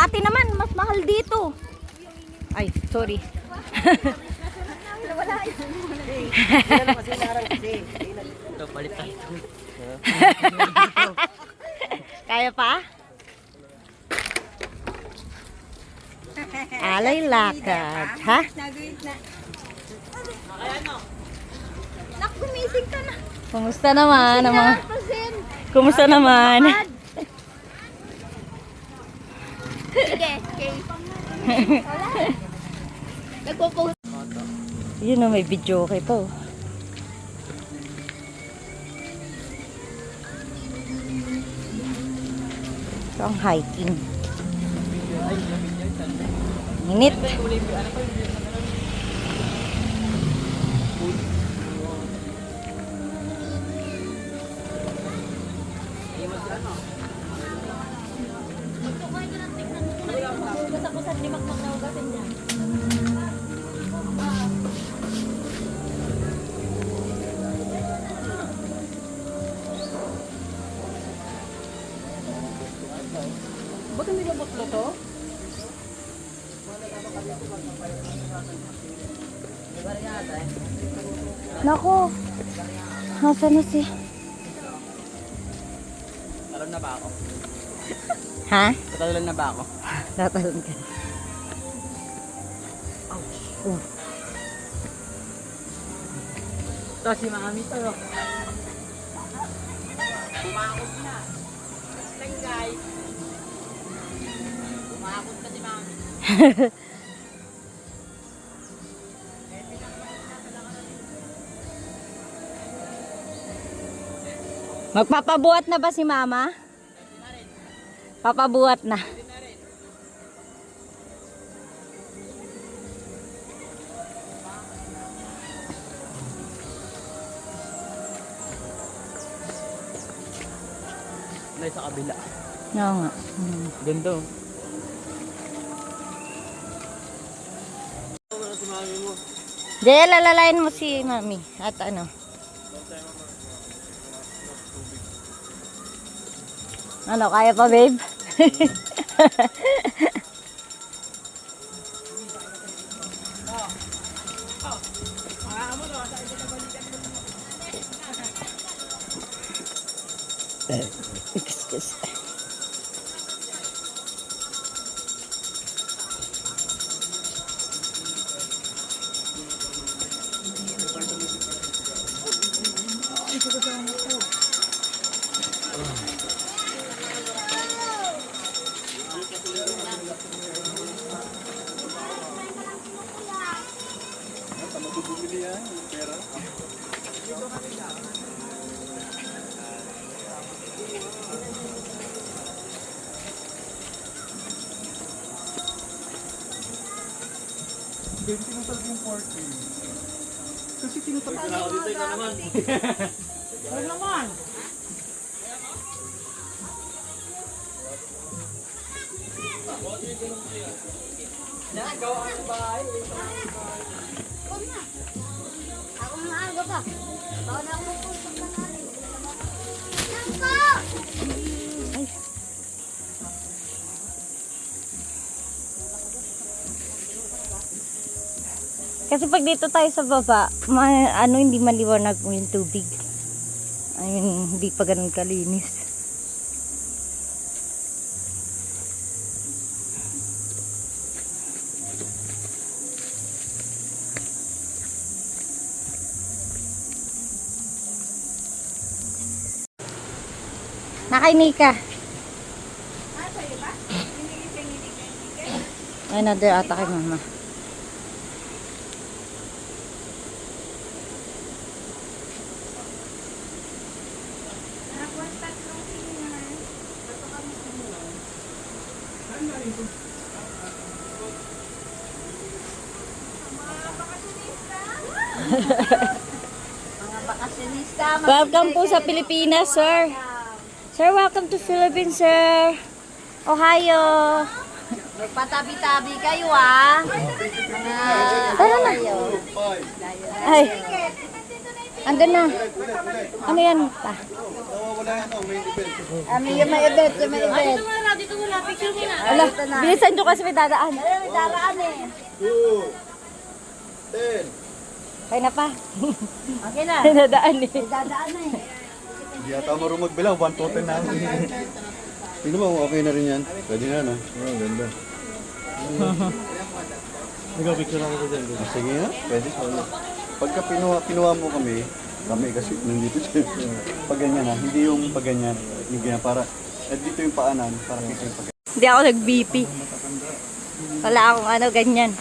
Makati naman, mas mahal dito. Ay, sorry. Kaya pa? Alay lakad, ha? Nak, gumising ka na. Kumusta naman? Kumusta naman? Sige, okay. Nagpo-post. Yun o, may video okay pa oh. Ito ang hiking. Init. Ba't hindi ba butlo to? Nako. Nasaan na si? Talon na ba ako? Ha? Talon na ba ako? Tatalon ka. Oh. Ito si Mami to. Kumakot na. Lang guys. Kumakot na si Mami. Magpapabuhat na ba si Mama? Papabuhat na. Nay sa kabila. Oo nga. Ganda oh. Diyan, lalalayan mo si Mami. At ano? Ano, kaya pa babe? Excuse. Tinutol yung 40. Kasi tinutol ko na dito na naman. Ano naman? Nagawa ang bahay. Ako nga aga pa. Bawal na akong puso ka na rin. Kasi pag dito tayo sa baba, hindi maliwanag yung tubig. I mean, hindi pa ganun kalinis. Nakainika. Ay, another ata kay Mama. Mga bakasyonista. Welcome po sa Pilipinas, sir. Sir, welcome to Philippines, sir. Ohio. Magpatabi-tabi kayo ah. Mga Tara na. kayo. Ay. Andun na. Ano yan? Pa. Wala yan, may event. Yung may event, yung may event. Dito wala Ala, bilisan nyo kasi may dadaan. May daraan eh. 2, 10. Kaya na pa. Okay na. May dadaan eh. May dadaan na eh. Hindi yata marunong magbilang. 1 to 10 na. Tingnan mo, okay na rin yan. Pwede na, no? Oo, ganda. Nagpapicture ako sa dyan. Sige na, pwede. Pagka pinuha mo kami kasi nandito siya. Pag ganyan ha, hindi yung pag ganyan. Yung ganyan para, dito yung paanan, para kita yung pag ganyan. Hindi ako nag-BP. Wala akong ano, ganyan.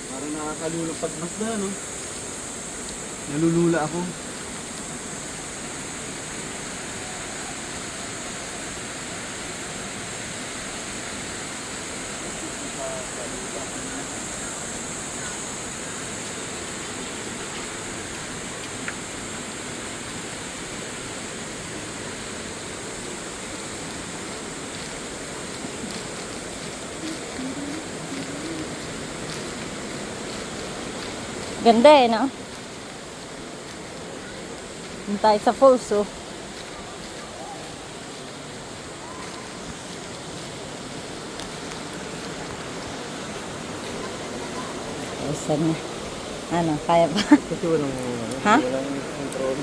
Parang nakakalulog pag mas na, no? Nalulula ako. Ganda eh, no? Doon tayo sa falls, oh. Saan na? Ano, kaya ba? Kasi walang, Ha? walang control.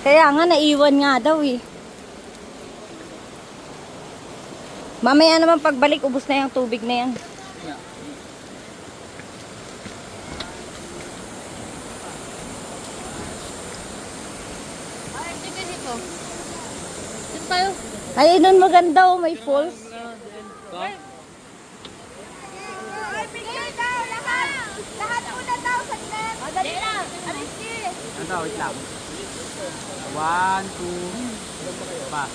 Kaya nga, naiwan nga daw eh. Mamaya naman pagbalik, ubos na yung tubig na yan. Ay, sige dito. Dito tayo. Ay, doon maganda oh, may falls. Ay, picture daw, lahat. Lahat una daw, saglit. Dali lang. Ariski. Ano, wait lang. 1, 2, pa.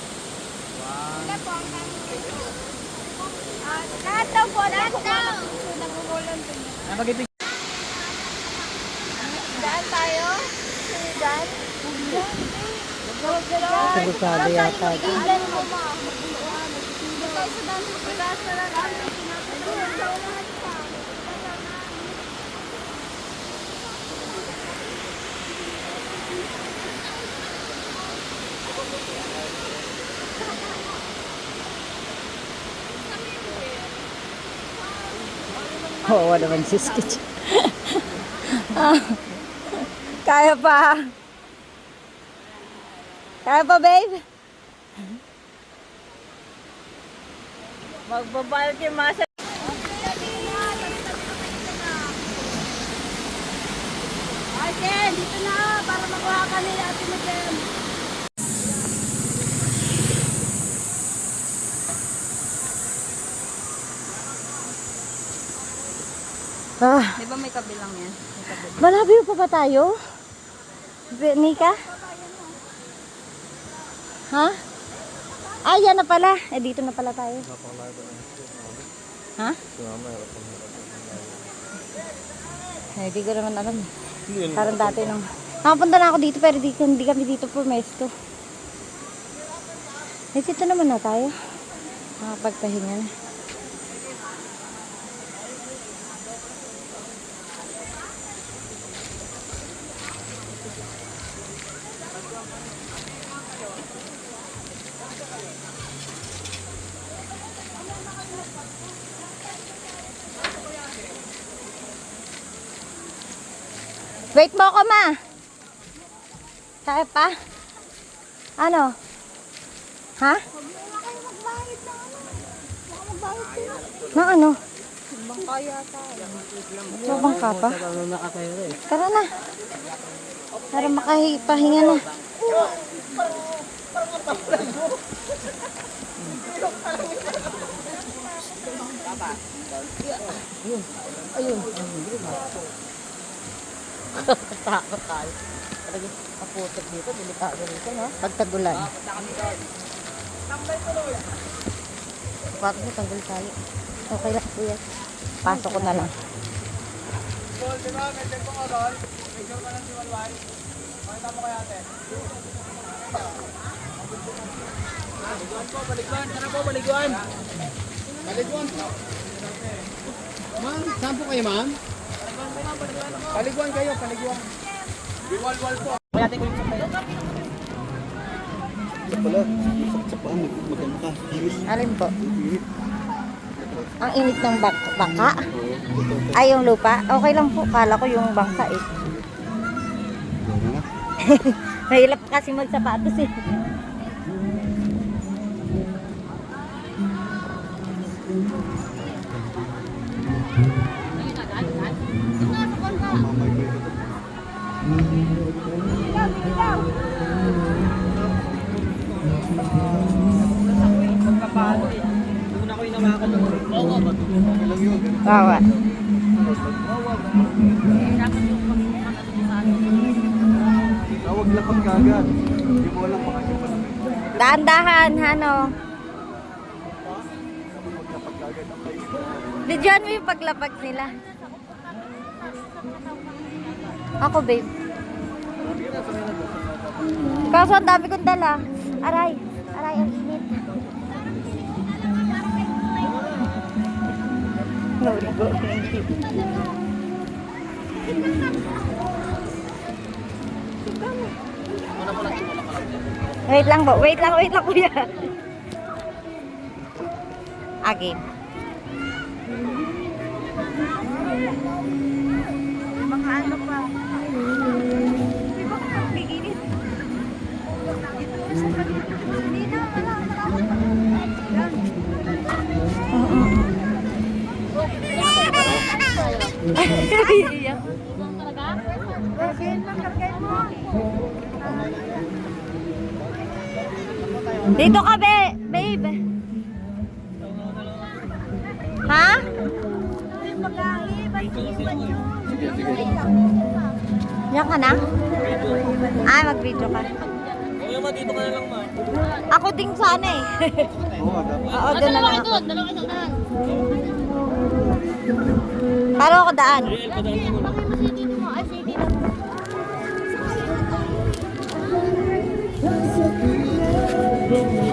Lahat daw po, lahat daw. Nangungulan po niya. Napag-ibig. Daan tayo? Daan? Sigurado yata. Ilan mo ma? Dito tayo sa daan. Pagkas na lang natin. Oo naman si Skitch. Kaya pa. Kaya pa, babe? Magbabayad yung masa. Ay, Ken, dito na para makuha ka nila Ate Ken. Ah, Di ba may kabilang yan? May kabilang. malayo pa ba tayo? Nika? Ha? Ah, yan na pala. Eh, dito na pala tayo. Ha? Eh, di ko naman alam. Parang dati nung... Nakapunta na ako dito pero hindi kami dito pumesto. Eh, dito naman na tayo. Nakapagpahinga na. Wait mo ako, ma. Kaya pa? Ano? Ha? Na ano? Bangka yata. Babangka pa? Tara na. Para makapahinga na. Ayun. Takot tayo. Talagang kaputok dito, delikado dito, no? Pagtagulan. Bakit mo tanggal tayo? Okay lang, kuya. Pasok ko na lang. Baliguan, tara po, baliguan. Paliguan po. Ma'am, saan po kayo, ma'am? Paliguan kayo, paliguan. Biwalwal po. Kaya tingin ko yung Ito pala, sakit sa paan, maganda. baka. Init. Alin po? Init. Ang init ng baka? Ay, yung lupa? Okay lang po. Kala ko yung bangka eh. Ano na? Mahirap kasi magsapatos eh. Mamigrate ito. Pagkapalo eh. Doon ako inawakan ng bawa ba? Okay lang yun. Ganito. Bawa. Tawag lapag kagad. Hindi mo alam baka yung pala. Dahan-dahan, Hano. Lapag kagad ang kayo. Videoan mo yung paglapag nila. Ako, babe. Kaso ang dami kong dala. Aray. Aray, ang init. Nurigo. Wait lang po. Wait lang, kuya. Again. Mga ano pa. Di ba kung magbiginit? Hindi na, wala. Iyak. Dito ka, babe. Ha? Sige, sige. Diyan ka na? Ah, mag-video ka. Okay ma, dito ka na lang ma. Ako din sana eh. Oo, dapat. Oo, doon na lang ako. Dalawa isang daan. Paano ako daan? Real pa daan mo. Bakit mo CD mo? Ay, CD na.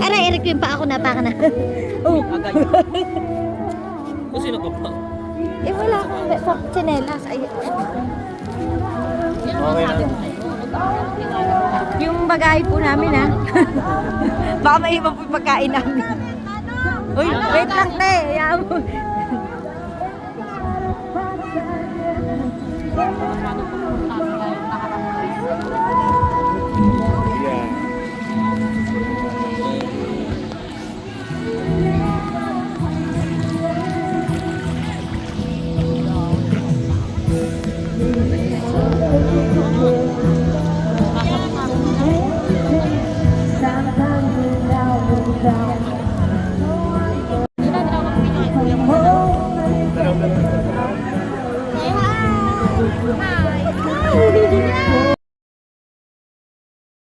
Aray, Eric, yung pa ako napaka na. Oh. Agay. O sino ka pa? Eh, wala akong sa tsinelas. Ay, Okay na. yung bagay po namin ha. Baka may iba po yung pagkain namin. Uy, wait lang te. Hayaan mo. Yeah. Hi.